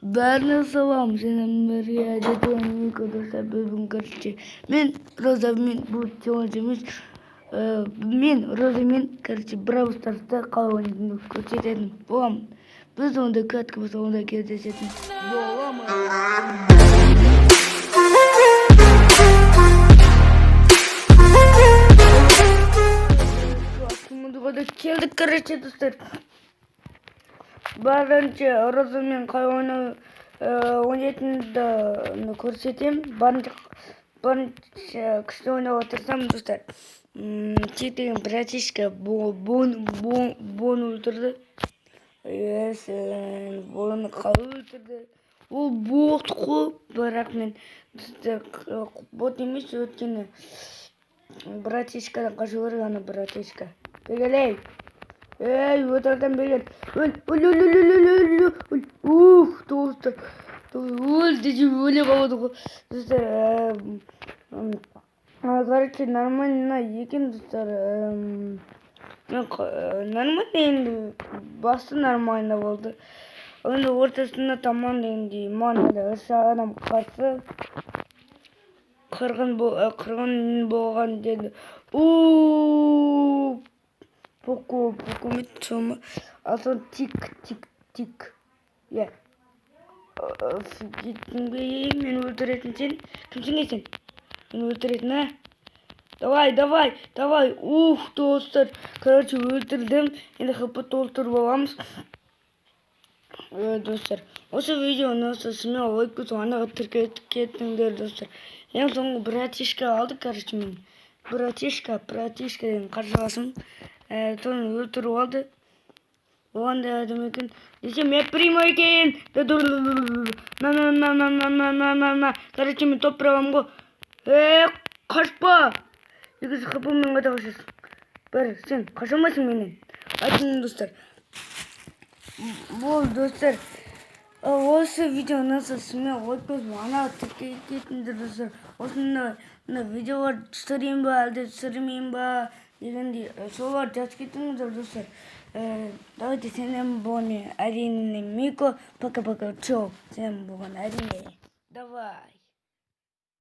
Бәріне салам, сенің бірге жетуін көрдірсе бөлбін көрші. Мен Роза, мен бұл челлендж емес. Мен Роза, мен короче Бравл Старста қалай ойнайтынымды көрсететін боламын. Біз онда кәдімгі болса онда кездесетін боламыз. Атымызға келдік, короче, достар. Барынша Розамен қалай ойнайтынымды көрсетемін. Барынша күшті ойнауға тырысамын, достар. Тек деген братишка Бон өлтірді. Боны қалай өлтірді. Ол бот қой, бірақ мен бот емес, өткені братишкадан қашу керек, ана братишка. Бегелей. Эй, өтірден бегел. Ух, достар. Өлді, өле қалады ғой. Достар, короче, нормально екен, достар. Нормально енді, басы нормально болды. Енді ортасында таман енді манада үш адам қарсы. Қырғын болған деді. Поко мет сома. Асан тик. Я. Мен өлтіретін сен. Кімсің сен? Мен өлтіретін, а? Давай. Достар. Короче, өлтірдім. Енді хп толтырып аламыз. Достар, осы видеоны смело лайк басып, анаға тіркеліп кетіңдер, достар. Ең соңғы братишка алды, короче, мен. Братишка деген қарсыласым. Соны өлтіріп алды. Оған да адам екен. Десем, мен примо екен. Короче, мен топ біравам ғой. Қашпа! Екінші хпмен қайда қашасың? Бір, сен қашамайсың менен. Айтыңыз, достар. Бұл, достар, осы видеоны смело лайк басып, анаға тіркеліп кетіңдер, достар. Осында видеолар түсірейін ба, әлде түсірмейін ба дегендей солар жазып кетіңіздер, достар. Давайте сенен болған әрине Мико. Пока-пока. Чоу. Сенен болған әрине. Давай.